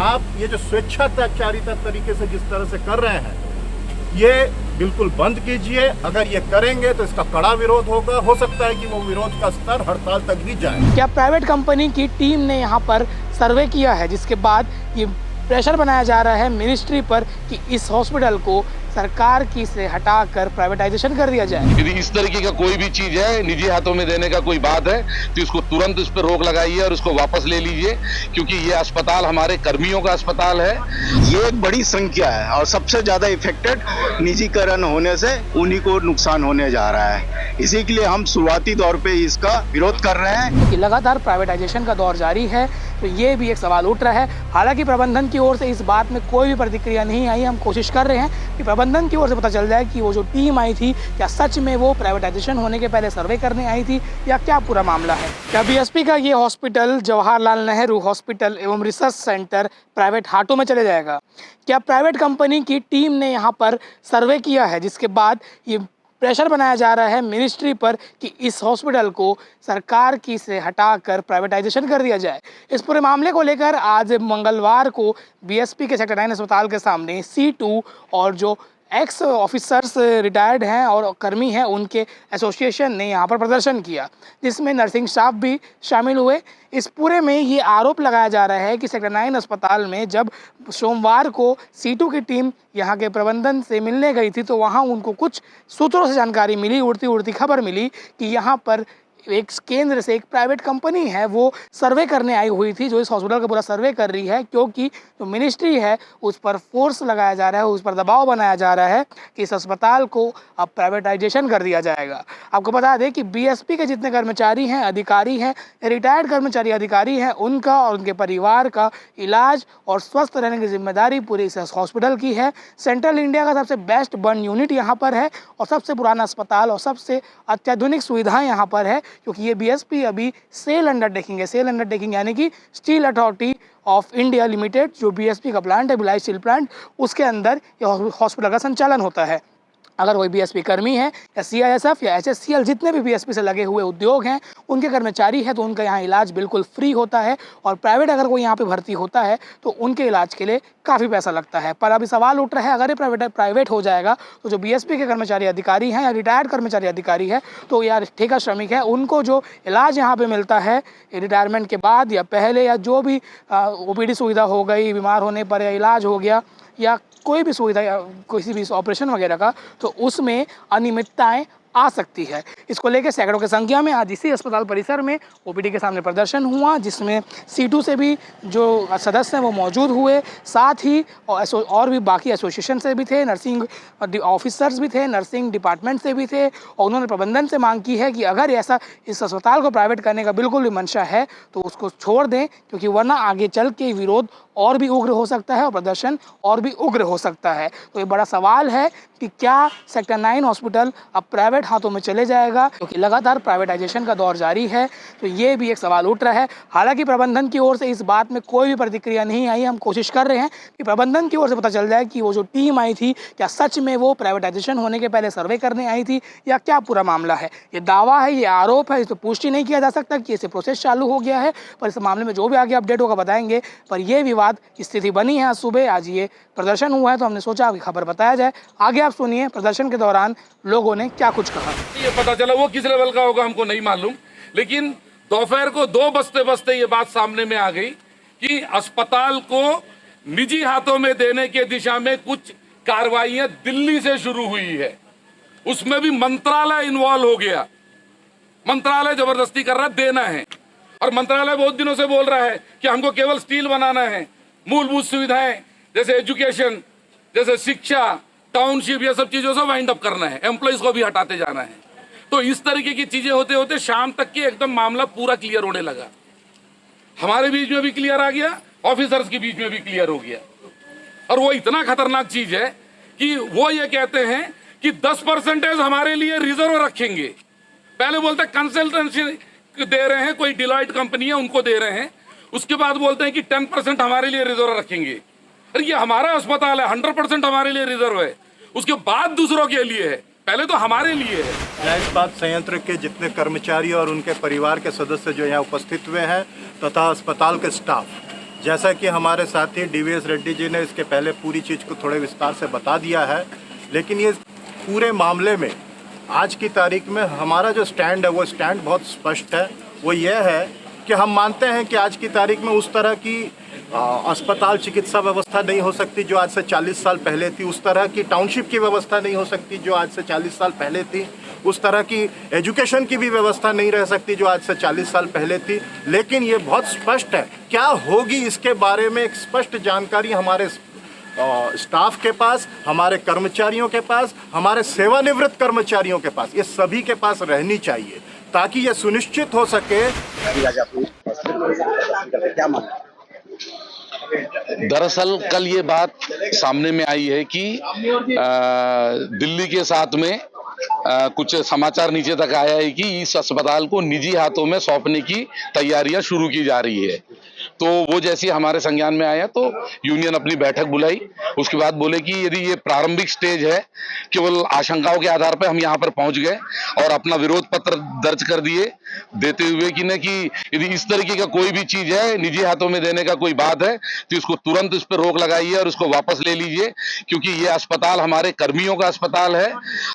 आप ये जो स्वेच्छाचारिता तरीके से जिस तरह से कर रहे हैं, ये बिल्कुल बंद कीजिए। अगर ये करेंगे तो इसका कड़ा विरोध होगा। हो सकता है कि वो विरोध का स्तर हड़ताल तक भी जाए। क्या प्राइवेट कंपनी की टीम ने यहाँ पर सर्वे किया है, जिसके बाद ये प्रेशर बनाया जा रहा है मिनिस्ट्री पर कि इस हॉस्पिटल को सरकार की से हटाकर प्राइवेटाइजेशन कर दिया जाए। यदि इस तरीके का कोई भी चीज है निजी हाथों में देने का कोई बात है तो इसको तुरंत इस पर रोक लगाइए और इसको वापस ले लीजिए, क्योंकि ये अस्पताल हमारे कर्मियों का अस्पताल है। ये एक बड़ी संख्या है और सबसे ज्यादा इफेक्टेड निजीकरण होने से उन्हीं को नुकसान होने जा रहा है। इसी के लिए हम शुरुआती दौर पे इसका विरोध कर रहे हैं। कि लगातार प्राइवेटाइजेशन का दौर जारी है, तो ये भी एक सवाल उठ रहा है। हालांकि प्रबंधन की ओर से इस बात में कोई भी प्रतिक्रिया नहीं आई। हम कोशिश कर रहे हैं कि प्रबंधन की ओर से पता चल जाए कि वो जो टीम आई थी, क्या सच में वो प्राइवेटाइजेशन होने के पहले सर्वे करने आई थी या क्या पूरा मामला है। क्या बीएसपी का ये हॉस्पिटल जवाहरलाल नेहरू हॉस्पिटल एवं रिसर्च सेंटर प्राइवेट हाथों में चले जाएगा? क्या प्राइवेट कंपनी की टीम ने यहाँ पर सर्वे किया है, जिसके बाद ये प्रेशर बनाया जा रहा है मिनिस्ट्री पर कि इस हॉस्पिटल को सरकार की से हटाकर प्राइवेटाइजेशन कर दिया जाए? इस पूरे मामले को लेकर आज मंगलवार को बीएसपी के सेक्टर 9 अस्पताल के सामने C2 और जो एक्स ऑफिसर्स रिटायर्ड हैं और कर्मी हैं उनके एसोसिएशन ने यहाँ पर प्रदर्शन किया, जिसमें नर्सिंग स्टाफ भी शामिल हुए। इस पूरे में ये आरोप लगाया जा रहा है कि सेक्टर 9 अस्पताल में जब सोमवार को C2 की टीम यहाँ के प्रबंधन से मिलने गई थी, तो वहाँ उनको कुछ सूत्रों से जानकारी मिली, उड़ती उड़ती खबर मिली कि यहाँ पर एक केंद्र से एक प्राइवेट कंपनी है वो सर्वे करने आई हुई थी, जो इस हॉस्पिटल का पूरा सर्वे कर रही है, क्योंकि जो मिनिस्ट्री है उस पर फोर्स लगाया जा रहा है, उस पर दबाव बनाया जा रहा है कि इस अस्पताल को अब प्राइवेटाइजेशन कर दिया जाएगा। आपको बता दें कि बीएसपी के जितने कर्मचारी हैं, अधिकारी हैं, रिटायर्ड कर्मचारी अधिकारी हैं, उनका और उनके परिवार का इलाज और स्वस्थ रहने की जिम्मेदारी पूरी इस हॉस्पिटल की है। सेंट्रल इंडिया का सबसे बेस्ट बर्न यूनिट यहाँ पर है और सबसे पुराना अस्पताल और सबसे अत्याधुनिक सुविधाएँ यहाँ पर है, क्योंकि ये बीएसपी अभी सेल अंडरटेकिंग है। सेल अंडरटेकिंग यानी कि steel authority of India limited, जो बीएसपी का प्लांट है, भिलाई स्टील प्लांट, उसके अंदर ये हॉस्पिटल का संचालन होता है। अगर कोई बीएसपी कर्मी है या सीआईएसएफ या एचएससीएल, जितने भी बीएसपी से लगे हुए उद्योग हैं, उनके कर्मचारी हैं, तो उनका यहाँ इलाज बिल्कुल फ्री होता है। और प्राइवेट अगर कोई यहाँ पे भर्ती होता है तो उनके इलाज के लिए काफ़ी पैसा लगता है। पर अभी सवाल उठ रहा है, अगर ये प्राइवेट हो जाएगा तो जो बीएसपी के कर्मचारी अधिकारी हैं या रिटायर्ड कर्मचारी अधिकारी है, तो या ठेका श्रमिक है, उनको जो इलाज यहाँ पर मिलता है रिटायरमेंट के बाद या पहले, या जो भी ओपीडी सुविधा हो गई बीमार होने पर, या इलाज हो गया, या कोई भी सुविधा या किसी भी ऑपरेशन वगैरह का, तो उसमें अनियमितताएं आ सकती है। इसको लेकर सैकड़ों की संख्या में आज इसी अस्पताल परिसर में ओपीडी के सामने प्रदर्शन हुआ, जिसमें C2 से भी जो सदस्य हैं वो मौजूद हुए, साथ ही और भी बाकी एसोसिएशन से भी थे, नर्सिंग ऑफिसर्स भी थे, नर्सिंग डिपार्टमेंट से भी थे, और उन्होंने प्रबंधन से मांग की है कि अगर ऐसा इस अस्पताल को प्राइवेट करने का बिल्कुल भी मंशा है तो उसको छोड़ दें, क्योंकि वरना आगे चल के विरोध और भी उग्र हो सकता है और प्रदर्शन और भी उग्र हो सकता है। तो ये बड़ा सवाल है कि क्या सेक्टर 9 हॉस्पिटल अब प्राइवेट हाथों में चले जाएगा, क्योंकि लगातार प्राइवेटाइजेशन का दौर जारी है। तो ये भी एक सवाल उठ रहा है। हालांकि प्रबंधन की ओर से इस बात में कोई भी प्रतिक्रिया नहीं आई। हम कोशिश कर रहे हैं कि प्रबंधन की ओर से पता चल जाए कि वो जो टीम आई थी, क्या सच में वो प्राइवेटाइजेशन होने के पहले सर्वे करने आई थी या क्या पूरा मामला है। ये दावा है, ये आरोप है, इस पर पुष्टि नहीं किया जा सकता कि इसे प्रोसेस चालू हो गया है, पर इस मामले में जो भी आगे अपडेट होगा बताएंगे। पर यह विवाद स्थिति बनी है। आज सुबह आज ये प्रदर्शन हुआ है, तो हमने सोचा आपकी खबर बताया जाए। आगे आप सुनिए प्रदर्शन के दौरान लोगों ने क्या कुछ कहा। ये पता चला वो किस लेवल का होगा हमको नहीं मालूम, लेकिन दोपहर को 2 बजते बजते ये बात सामने में आ गई कि अस्पताल को निजी हाथों में देने के दिशा में कुछ कार्रवाइयां दिल्ली से शुरू हुई है। उसमें भी मंत्रालय इन्वॉल्व हो गया। मंत्रालय जबरदस्ती कर रहा है, देना है। और मंत्रालय बहुत दिनों से बोल रहा है कि हमको केवल स्टील बनाना है, मूलभूत सुविधाएं जैसे एजुकेशन, जैसे शिक्षा, टाउनशिप, ये सब चीजों से वाइंड अप करना है, एम्प्लॉइज को भी हटाते जाना है। तो इस तरीके की चीजें होते होते शाम तक की एकदम मामला पूरा क्लियर होने लगा। हमारे बीच में भी क्लियर आ गया, ऑफिसर्स के बीच में भी क्लियर हो गया। और वो इतना खतरनाक चीज है कि वो ये कहते हैं कि 10% हमारे लिए रिजर्व रखेंगे। पहले बोलते कंसल्टेंसी दे रहे हैं, कोई डिलॉयट कंपनी है उनको दे रहे हैं, उसके बाद बोलते हैं कि 10% हमारे लिए रिजर्व रखेंगे। अरे ये हमारा अस्पताल है, 100% हमारे लिए रिजर्व है, उसके बाद दूसरों के लिए है, पहले तो हमारे लिए है। या इस्पात संयंत्र के जितने कर्मचारी और उनके परिवार के सदस्य जो यहाँ उपस्थित हुए हैं तथा अस्पताल के स्टाफ, जैसा कि हमारे साथी डीवीएस रेड्डी जी ने इसके पहले पूरी चीज़ को थोड़े विस्तार से बता दिया है, लेकिन ये पूरे मामले में आज की तारीख में हमारा जो स्टैंड है वो स्टैंड बहुत स्पष्ट है। वो ये है कि हम मानते हैं कि आज की तारीख में उस तरह की अस्पताल चिकित्सा व्यवस्था नहीं हो सकती जो आज से 40 साल पहले थी, उस तरह की टाउनशिप की व्यवस्था नहीं हो सकती जो आज से 40 साल पहले थी, उस तरह की एजुकेशन की भी व्यवस्था नहीं रह सकती जो आज से 40 साल पहले थी। लेकिन ये बहुत स्पष्ट है, क्या होगी इसके बारे में एक स्पष्ट जानकारी हमारे स्टाफ के पास, हमारे कर्मचारियों के पास, हमारे सेवानिवृत्त कर्मचारियों के पास, ये सभी के पास रहनी चाहिए ताकि ये सुनिश्चित हो सके। दरअसल कल ये बात सामने में आई है कि दिल्ली के साथ में कुछ समाचार नीचे तक आया है कि इस अस्पताल को निजी हाथों में सौंपने की तैयारियां शुरू की जा रही है। तो वो जैसे हमारे संज्ञान में आया तो यूनियन अपनी बैठक बुलाई, उसके बाद बोले कि यदि ये प्रारंभिक स्टेज है, केवल आशंकाओं के आधार पर हम यहाँ पर पहुंच गए और अपना विरोध पत्र दर्ज कर दिए, देते हुए कि न कि यदि इस तरीके का कोई भी चीज है निजी हाथों में देने का कोई बात है तो इसको तुरंत इस पर रोक लगाइए और उसको वापस ले लीजिए, क्योंकि ये अस्पताल हमारे कर्मियों का अस्पताल है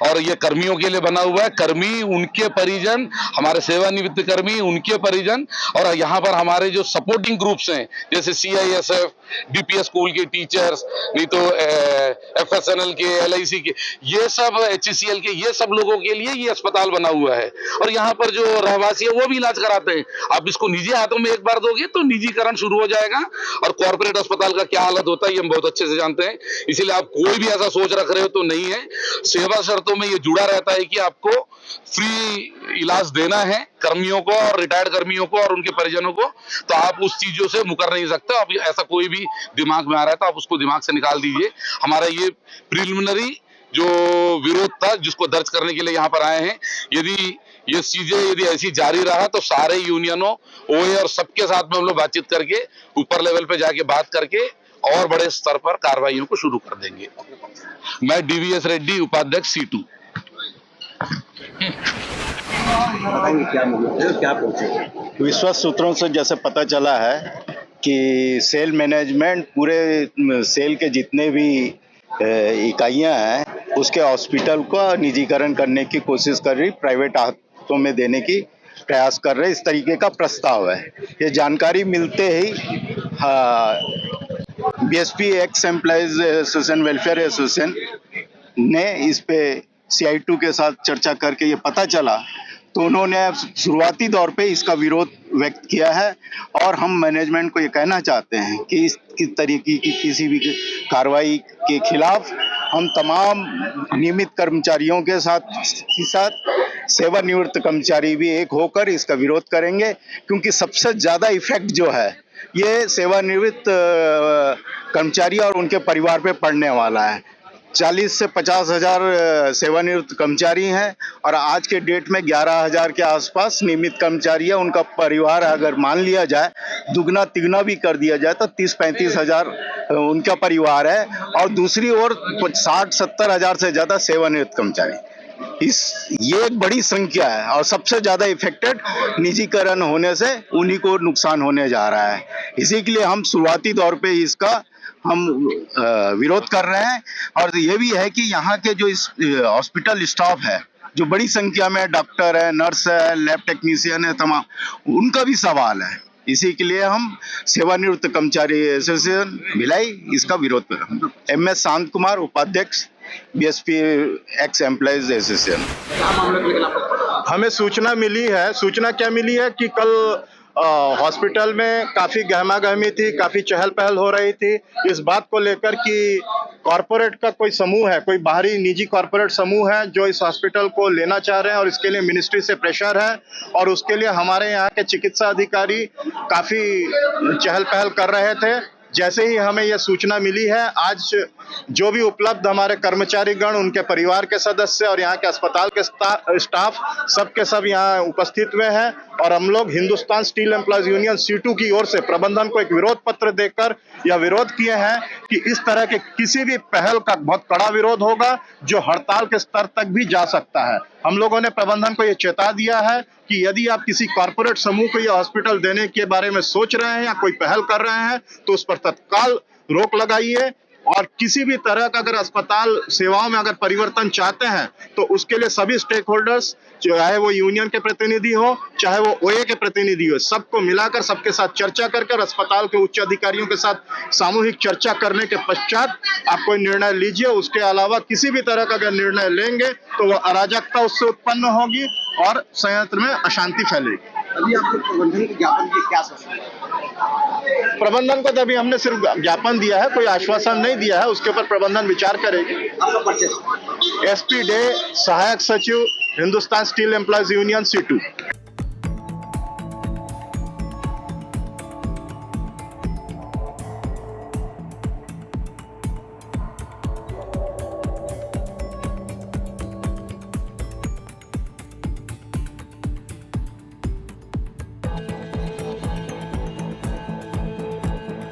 और ये कर्मियों के लिए बना हुआ है। कर्मी, उनके परिजन, हमारे सेवानिवृत्त कर्मी, उनके परिजन और यहाँ पर हमारे जो सपोर्टिंग ग्रुप्स हैं जैसे CISF, DPS स्कूल के टीचर्स, नहीं तो FSNL के, LIC के, ये सब HCL के, ये सब लोगों के लिए ये अस्पताल बना हुआ है और यहाँ पर जो रहवासी है वो भी इलाज कराते हैं। आप इसको निजी हाथों में एक बार दोगे तो निजीकरण शुरू हो जाएगा और कॉर्पोरेट अस्पताल का क्या हालत होता है ये हम बहुत अच्छे से जानते हैं। इसीलिए आप कोई भी ऐसा सोच रख रहे हो तो नहीं है। सेवा शर्तों में ये जुड़ा रहता है कि आपको फ्री इलाज देना है कर्मियों को और रिटायर्ड कर्मियों को और उनके परिजनों को, तो आप उस चीजों से मुकर नहीं सकते। आप ऐसा कोई भी दिमाग में आ रहा है तो आप उसको दिमाग से निकाल दीजिए। हमारा ये प्रिलिमिनरी जो विरोध था जिसको दर्ज करने के लिए यहाँ पर आए हैं, यदि ये चीजें यदि ऐसी जारी रहा तो सारे यूनियनों, OA और सबके साथ में हम लोग बातचीत करके ऊपर लेवल पे जाके बात करके और बड़े स्तर पर कार्रवाइयों को शुरू कर देंगे। मैं DVS रेड्डी, उपाध्यक्ष C2। विश्वस्त सूत्रों से जैसे पता चला है कि सेल मैनेजमेंट पूरे सेल के जितने भी इकाइयां हैं उसके हॉस्पिटल को निजीकरण करने की कोशिश कर रही, प्राइवेट हाथों में देने की प्रयास कर रहे, इस तरीके का प्रस्ताव है। ये जानकारी मिलते ही BSP x employees association, welfare association ने इस पे CI2 के साथ चर्चा करके ये पता चला तो उन्होंने शुरुआती दौर पे इसका विरोध व्यक्त किया है और हम मैनेजमेंट को ये कहना चाहते हैं कि इस तरीके की किसी भी कार्रवाई के खिलाफ हम तमाम नियमित कर्मचारियों के साथ सेवानिवृत्त कर्मचारी भी एक होकर इसका विरोध करेंगे, क्योंकि सबसे ज़्यादा इफेक्ट जो है ये सेवानिवृत्त कर्मचारी और उनके परिवार पे पड़ने वाला है। 40 से 50 हजार सेवानिवृत्त कर्मचारी हैं और आज के डेट में 11,000 के आसपास नियमित कर्मचारी है। उनका परिवार अगर मान लिया जाए, दुगना तिगना भी कर दिया जाए तो 30-35 हजार उनका परिवार है और दूसरी ओर 60-70 हजार से ज़्यादा सेवानिवृत्त कर्मचारी। ये एक बड़ी संख्या है और सबसे ज़्यादा इफेक्टेड निजीकरण होने से उन्हीं को नुकसान होने जा रहा है। इसी के लिए हम शुरुआती दौर पे इसका हम विरोध कर रहे हैं और ये भी है कि यहाँ के जो इस हॉस्पिटल स्टाफ है, जो बड़ी संख्या में डॉक्टर है, नर्स है, लैब टेक्नीशियन है, तमाम उनका भी सवाल है। इसी के लिए हम सेवानिवृत्त कर्मचारी एसोसिएशन भिलाई इसका विरोध कर रहे हैं। MS शांत कुमार, उपाध्यक्ष BSP एक्स एम्प्लॉइज एसोसिएशन। हमें सूचना मिली है, सूचना क्या मिली है कि कल हॉस्पिटल में काफ़ी गहमा गहमी थी, काफ़ी चहल पहल हो रही थी इस बात को लेकर कि कॉरपोरेट का कोई समूह है, कोई बाहरी निजी कॉरपोरेट समूह है जो इस हॉस्पिटल को लेना चाह रहे हैं और इसके लिए मिनिस्ट्री से प्रेशर है और उसके लिए हमारे यहाँ के चिकित्सा अधिकारी काफ़ी चहल पहल कर रहे थे। जैसे ही हमें यह सूचना मिली है, आज जो भी उपलब्ध हमारे कर्मचारीगण, उनके परिवार के सदस्य और यहाँ के अस्पताल के स्टाफ सब के सब यहाँ उपस्थित हुए हैं और हम लोग Hindustan steel employees union C2 की ओर से प्रबंधन को एक विरोध पत्र देकर यह विरोध किए हैं कि इस तरह के किसी भी पहल का बहुत कड़ा विरोध होगा जो हड़ताल के स्तर तक भी जा सकता है। हम लोगों ने प्रबंधन को यह चेता दिया है कि यदि आप किसी कॉर्पोरेट समूह को यह हॉस्पिटल देने के बारे में सोच रहे हैं या कोई पहल कर रहे हैं तो उस पर तत्काल रोक लगाइए, और किसी भी तरह का अगर अस्पताल सेवाओं में अगर परिवर्तन चाहते हैं तो उसके लिए सभी स्टेक होल्डर्स, चाहे वो यूनियन के प्रतिनिधि हो चाहे वो ओए के प्रतिनिधि हो, सबको मिलाकर सबके साथ चर्चा कर अस्पताल के उच्च अधिकारियों के साथ सामूहिक चर्चा करने के पश्चात आप कोई निर्णय लीजिए। उसके अलावा किसी भी तरह का अगर निर्णय लेंगे तो वह अराजकता उससे उत्पन्न होगी और संयंत्र में अशांति फैलेगी। अभी आपने प्रबंधन को ज्ञापन दिया, क्या सोचते हैं? प्रबंधन को तो अभी हमने सिर्फ ज्ञापन दिया है, कोई आश्वासन नहीं दिया है, उसके ऊपर प्रबंधन विचार करेगी। आपका परिचय? SP डे, सहायक सचिव, Hindustan steel employees union C2।